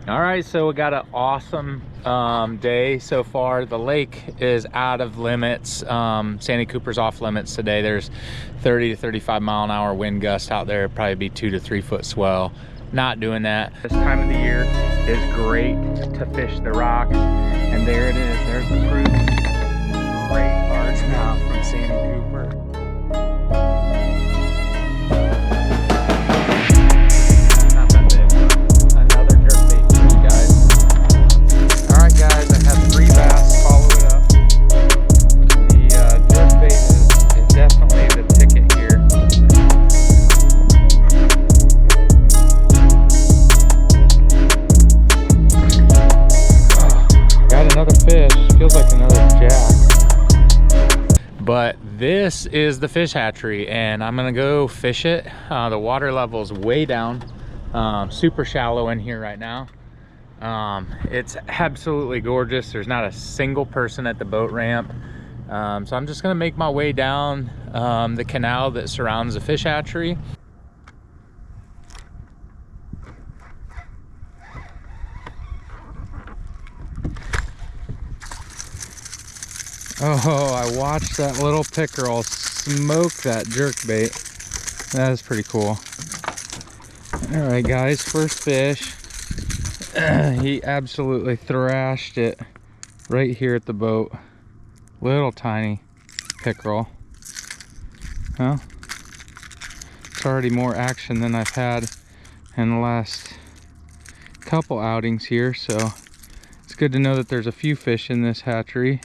All right, so we got an awesome day so far. The lake is out of limits. Sandy Cooper's off limits today. There's 30 to 35 mile an hour wind gusts out there. Probably be 2 to 3 foot swell. Not doing that. This time of the year is great to fish the rocks. And there it is. There's the fruit. Great largemouth from Sandy Cooper. Guys, I have 3 bass. Follow it up. The jerkbait is definitely the ticket here. Oh, got another fish. Feels like another jack. But this is the fish hatchery, and I'm gonna go fish it. The water level's way down. Super shallow in here right now. It's absolutely gorgeous. There's not a single person at the boat ramp. So I'm just gonna make my way down the canal that surrounds the fish hatchery. Oh, I watched that little pickerel smoke that jerkbait. That is pretty cool. All right, guys, first fish. He absolutely thrashed it right here at the boat. Little tiny pickerel. Well, it's already more action than I've had in the last couple outings here, so it's good to know that there's a few fish in this hatchery.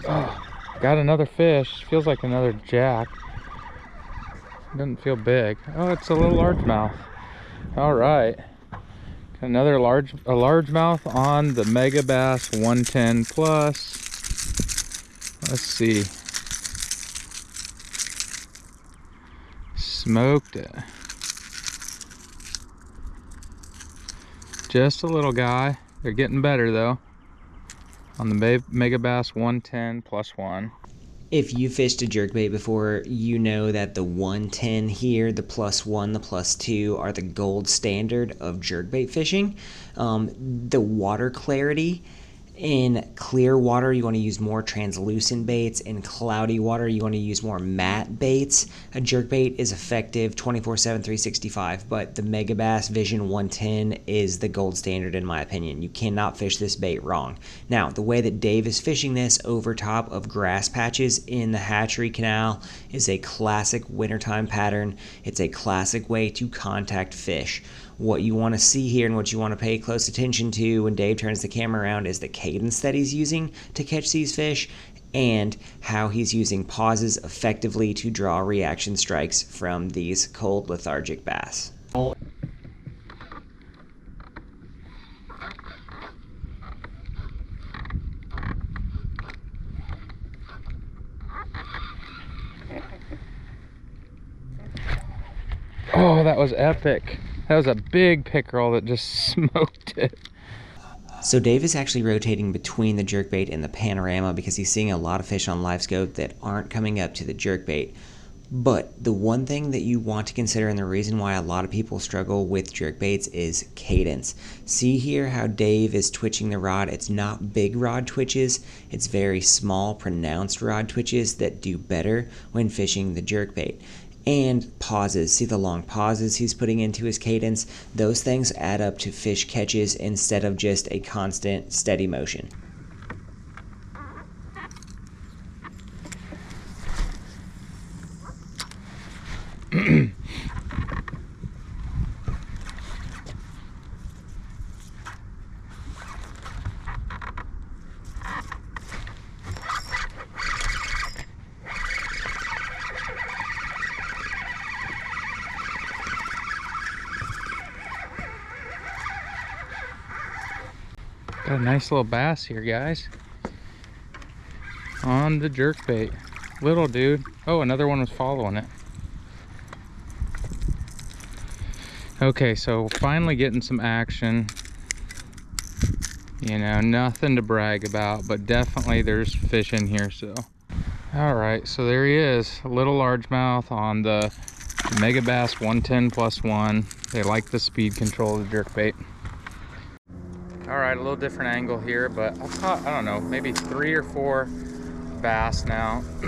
Oh, got another fish. Feels like another jack. Doesn't feel big. Oh, it's a little largemouth. All right, got another largemouth on the Megabass 110 plus. Let's see. Smoked it. Just a little guy. They're getting better though. On the Megabass 110 plus 1. If you fished a jerkbait before, you know that the 110 here, the plus 1, the plus 2 are the gold standard of jerkbait fishing. The water clarity, in clear water you want to use more translucent baits. In cloudy water you want to use more matte baits. A jerkbait is effective 24/7, 365, but the Megabass Vision 110 is the gold standard in my opinion. You cannot fish this bait wrong. Now, the way that Dave is fishing this over top of grass patches in the hatchery canal is a classic wintertime pattern. It's a classic way to contact fish. What you want to see here and what you want to pay close attention to when Dave turns the camera around is the cadence that he's using to catch these fish and how he's using pauses effectively to draw reaction strikes from these cold lethargic bass. Oh, that was epic. That was a big pickerel that just smoked it. So Dave is actually rotating between the jerkbait and the panorama because he's seeing a lot of fish on live scope that aren't coming up to the jerkbait. But the one thing that you want to consider, and the reason why a lot of people struggle with jerkbaits, is cadence. See here how Dave is twitching the rod. It's not big rod twitches. It's very small, pronounced rod twitches that do better when fishing the jerkbait. And pauses. See the long pauses he's putting into his cadence? Those things add up to fish catches instead of just a constant, steady motion. Got a nice little bass here, guys. On the jerkbait. Little dude. Oh, another one was following it. Okay, so finally getting some action. You know, nothing to brag about, but definitely there's fish in here, so. All right, so there he is, a little largemouth on the Megabass 110+1. They like the speed control of the jerkbait. All right, a little different angle here, but I've caught, I don't know, maybe 3 or 4 bass now. Oh shit,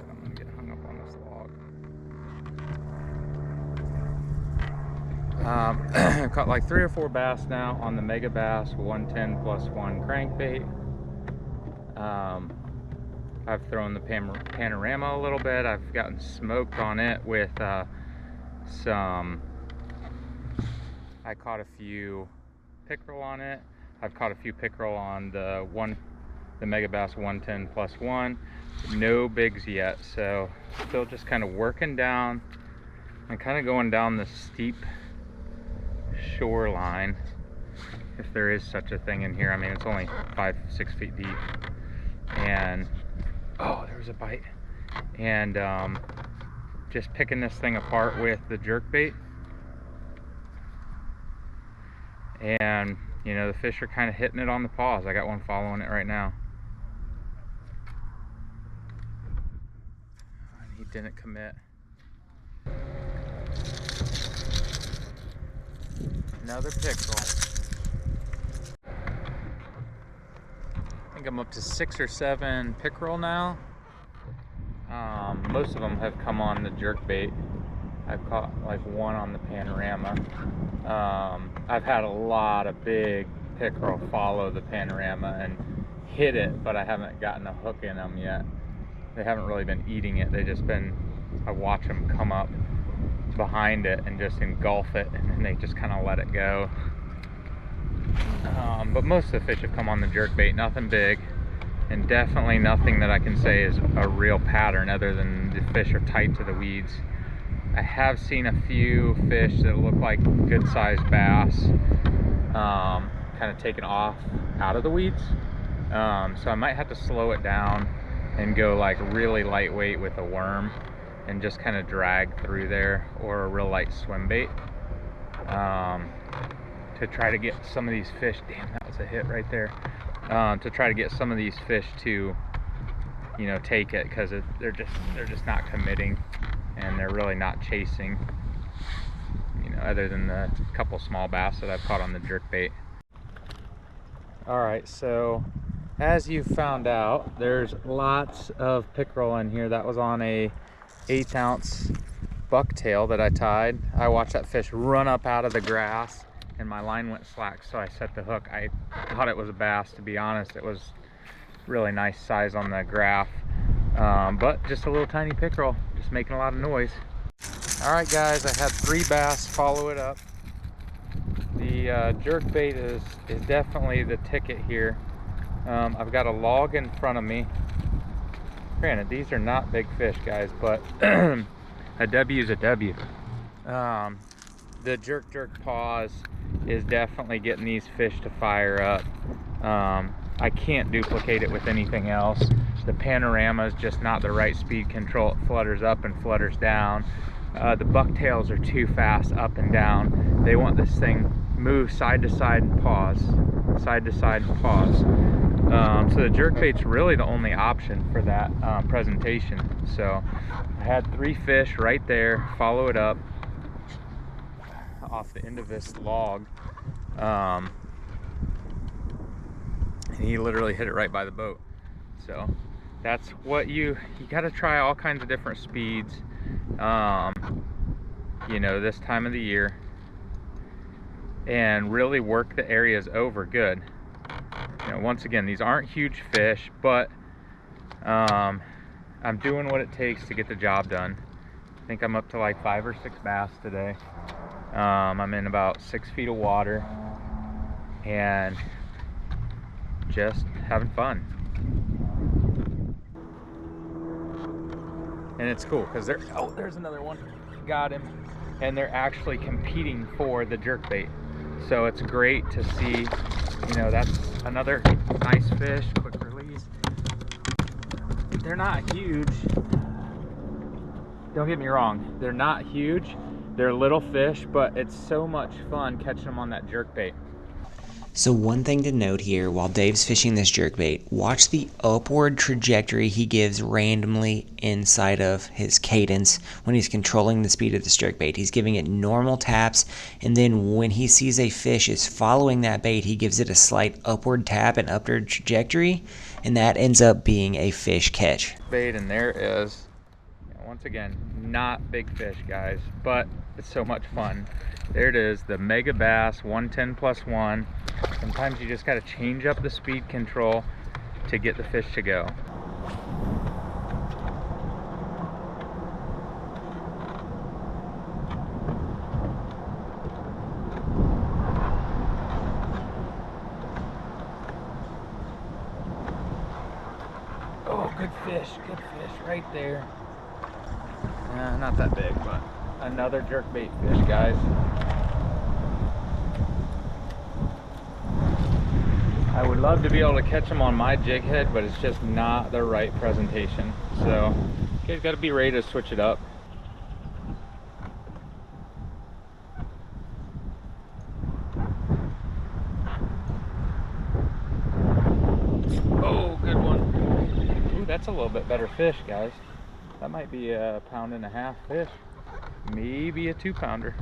I'm gonna get hung up on this log. I've caught like 3 or 4 bass now on the Megabass 110+1 crankbait. I've thrown the panorama a little bit. I've gotten smoked on it with I caught a few pickerel on it. I've caught a few pickerel on the Megabass 110+1. No bigs yet, so still just kind of working down and kind of going down the steep shoreline, if there is such a thing in here. I mean, it's only 5-6 feet deep. And oh, there was a bite. And just picking this thing apart with the jerkbait. And you know, the fish are kind of hitting it on the paws. I got one following it right now. And he didn't commit. Another pickerel. I think I'm up to 6 or 7 pickerel now. Most of them have come on the jerkbait. I've caught like 1 on the panorama. I've had a lot of big pickerel follow the panorama and hit it, but I haven't gotten a hook in them yet. They haven't really been eating it. They've just been, I watch them come up behind it and just engulf it, and then they just kind of let it go. But most of the fish have come on the jerkbait, nothing big, and definitely nothing that I can say is a real pattern other than the fish are tight to the weeds. I have seen a few fish that look like good-sized bass kind of taken off out of the weeds. So I might have to slow it down and go like really lightweight with a worm and just kind of drag through there, or a real light swim bait, to try to get some of these fish. Damn, that was a hit right there. To try to get some of these fish to, you know, take it, because they're just not committing, and they're really not chasing, you know, other than the couple small bass that I've caught on the jerkbait. All right, so as you found out, there's lots of pickerel in here. That was on a 1/8 ounce bucktail that I tied. I watched that fish run up out of the grass and my line went slack, so I set the hook. I thought it was a bass, to be honest. It was really nice size on the graph, but just a little tiny pickerel, just making a lot of noise. All right guys, I had 3 bass follow it up. The jerkbait is definitely the ticket here. I've got a log in front of me. Granted, these are not big fish, guys, but a W is a W. The jerk pause is definitely getting these fish to fire up. I can't duplicate it with anything else. The panorama is just not the right speed control. It flutters up and flutters down. The bucktails are too fast up and down. They want this thing move side to side and pause, side to side and pause. So the jerkbait's really the only option for that presentation. So I had 3 fish right there, follow it up off the end of this log, and he literally hit it right by the boat. So that's what you got to try all kinds of different speeds, you know, this time of the year, and really work the areas over good. You know, once again, these aren't huge fish, but I'm doing what it takes to get the job done. I think I'm up to like 5 or 6 bass today. I'm in about 6 feet of water and just having fun. And it's cool because there's another one. Got him. And they're actually competing for the jerkbait. So it's great to see, you know, that's another nice fish, quick release. They're not huge. Don't get me wrong, they're not huge. They're little fish, but it's so much fun catching them on that jerkbait. So one thing to note here while Dave's fishing this jerkbait, watch the upward trajectory he gives randomly inside of his cadence when he's controlling the speed of this jerkbait. He's giving it normal taps, and then when he sees a fish is following that bait, he gives it a slight upward tap and upward trajectory, and that ends up being a fish catch. Bait, and there is, once again, not big fish, guys, but it's so much fun. There it is, the Megabass 110+1. Sometimes you just got to change up the speed control to get the fish to go. Oh, good fish right there. Not that big, but another jerkbait fish, guys. I would love to be able to catch them on my jig head, but it's just not the right presentation. So you guys got to be ready to switch it up. Oh, good one. Ooh, that's a little bit better fish, guys. That might be a 1.5 pound fish, maybe a 2-pounder.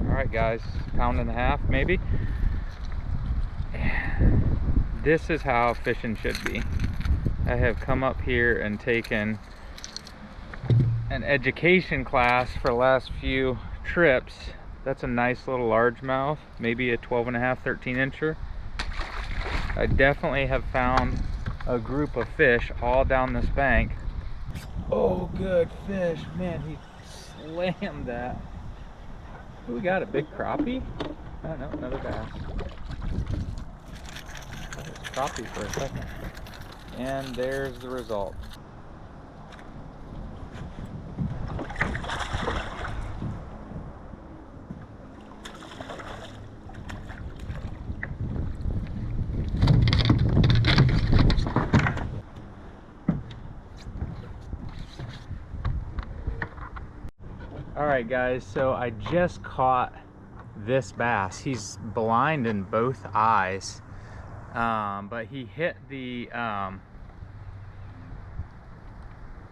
Alright guys, 1.5 pounds maybe. This is how fishing should be. I have come up here and taken an education class for the last few trips. That's a nice little largemouth, maybe a 12.5, 13-incher. I definitely have found a group of fish all down this bank. Oh, good fish. Man, he slammed that. Who we got, a big crappie? I don't know, another bass. It was crappie for a second. And there's the result. Alright guys, so I just caught this bass. He's blind in both eyes, but he hit the,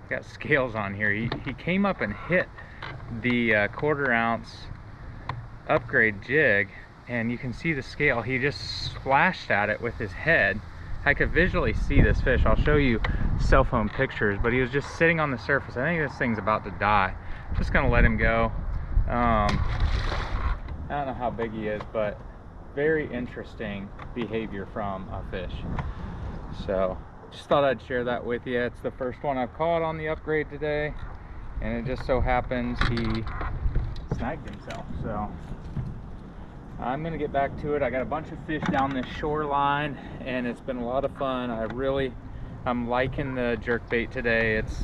got scales on here. He came up and hit the 1/4 ounce upgrade jig, and you can see the scale. He just splashed at it with his head. I could visually see this fish. I'll show you cell phone pictures, but he was just sitting on the surface. I think this thing's about to die. Just gonna let him go. I don't know how big he is, but very interesting behavior from a fish. So just thought I'd share that with you. It's the first one I've caught on the upgrade today, and it just so happens he snagged himself. So I'm gonna get back to it. I got a bunch of fish down this shoreline, and it's been a lot of fun. I'm liking the jerkbait today. It's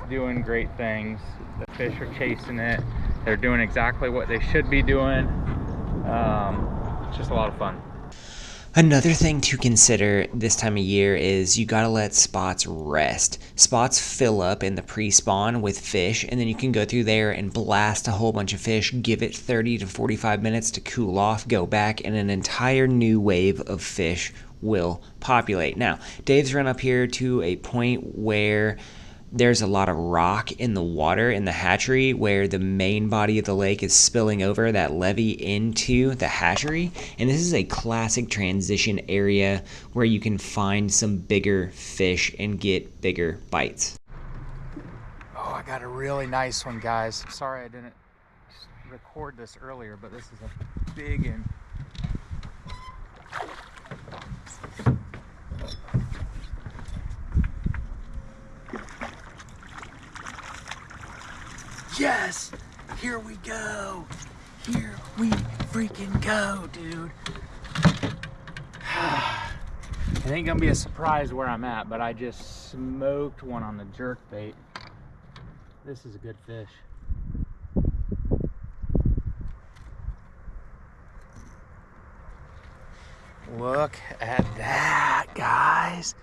doing great things. The fish are chasing it. They're doing exactly what they should be doing. It's just a lot of fun. Another thing to consider this time of year is you gotta let spots rest. Spots fill up in the pre-spawn with fish, and then you can go through there and blast a whole bunch of fish, give it 30 to 45 minutes to cool off, go back, and an entire new wave of fish will populate. Now, Dave's run up here to a point where there's a lot of rock in the water in the hatchery where the main body of the lake is spilling over that levee into the hatchery, and this is a classic transition area where you can find some bigger fish and get bigger bites. Oh, I got a really nice one, guys. Sorry I didn't record this earlier, but this is a big one. Yes! Here we go! Here we freaking go, dude! It ain't gonna be a surprise where I'm at, but I just smoked one on the jerkbait. This is a good fish. Look at that, guys!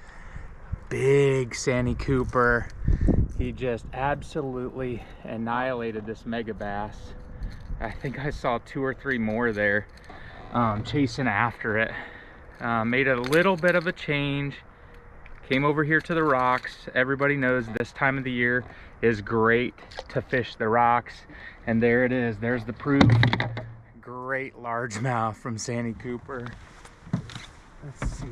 big Sandy Cooper. He just absolutely annihilated this Megabass. I think I saw 2 or 3 more there chasing after it. Made a little bit of a change. Came over here to the rocks. Everybody knows this time of the year is great to fish the rocks. And there it is. There's the proof. Great largemouth from Sandy Cooper. Let's see.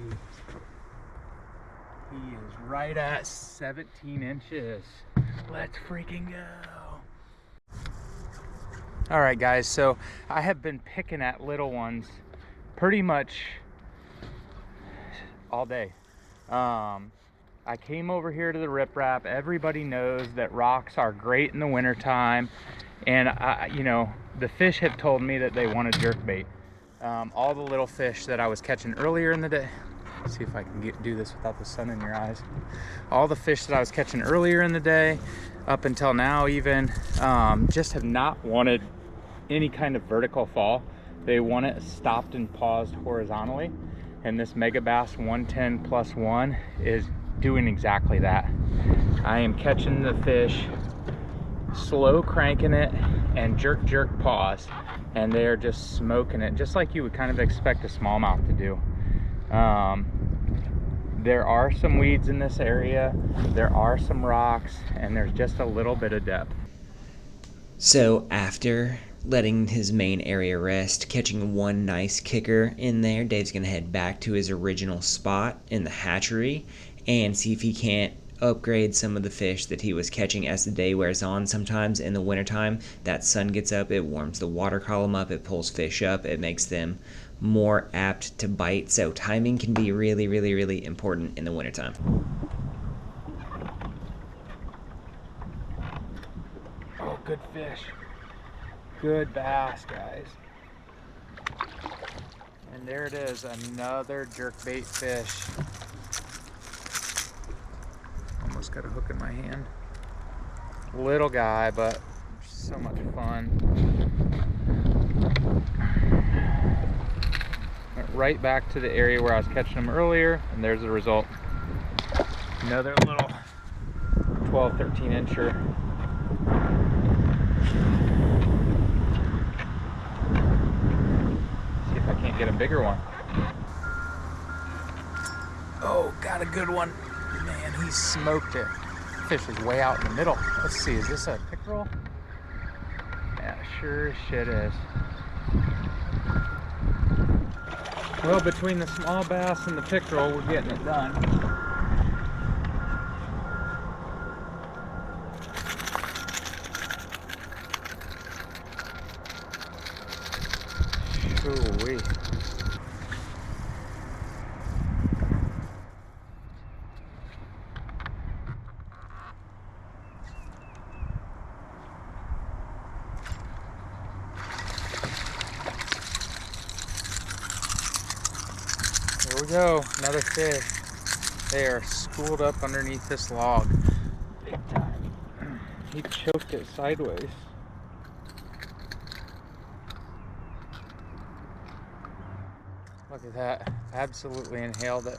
He is right at 17 inches. Let's freaking go. All right, guys, so I have been picking at little ones pretty much all day. I came over here to the riprap. Everybody knows that rocks are great in the wintertime. And you know, the fish have told me that they want a jerkbait. All the little fish that I was catching earlier in the day, see if I can do this without the sun in your eyes. All the fish that I was catching earlier in the day, up until now even, just have not wanted any kind of vertical fall. They want it stopped and paused horizontally. And this Megabass 110+1 is doing exactly that. I am catching the fish, slow cranking it, and jerk, jerk, pause. And they are just smoking it, just like you would kind of expect a smallmouth to do. There are some weeds in this area, there are some rocks, and there's just a little bit of depth. So after letting his main area rest, catching one nice kicker in there, Dave's gonna head back to his original spot in the hatchery and see if he can't upgrade some of the fish that he was catching as the day wears on. Sometimes in the wintertime, that sun gets up, it warms the water column up, it pulls fish up, it makes them more apt to bite. So timing can be really, really, really important in the wintertime. Oh, good fish. Good bass, guys. And there it is, another jerkbait fish. Almost got a hook in my hand. Little guy, but so much fun. Went right back to the area where I was catching them earlier, and there's the result. Another little 12, 13 incher. See if I can't get a bigger one. Oh, got a good one. Man, he smoked it. Fish is way out in the middle. Let's see, is this a pickerel? Yeah, sure as shit is. Well, between the small bass and the pickerel, we're getting it done. Ooh-wee. There we go, another fish. They are schooled up underneath this log. Big time. He choked it sideways. Look at that, absolutely inhaled it.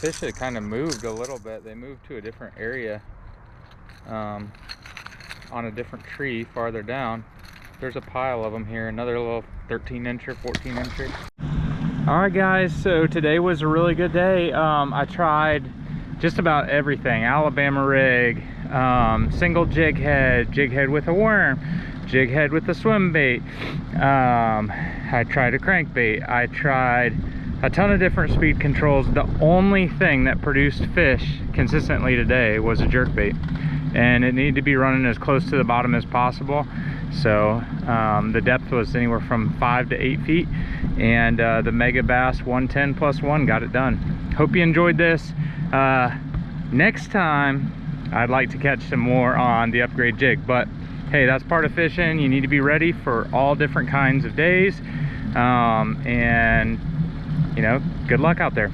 Fish had kind of moved a little bit. They moved to a different area on a different tree farther down. There's a pile of them here, another little 13 incher, 14 incher. All right guys, so today was a really good day. I tried just about everything. Alabama rig, single jig head with a worm, jig head with a swim bait. I tried a crankbait. I tried a ton of different speed controls. The only thing that produced fish consistently today was a jerkbait, and it needed to be running as close to the bottom as possible. So the depth was anywhere from 5 to 8 feet, and the Megabass 110+1 got it done. Hope you enjoyed this. Next time I'd like to catch some more on the upgrade jig, but hey, that's part of fishing. You need to be ready for all different kinds of days, and you know, good luck out there.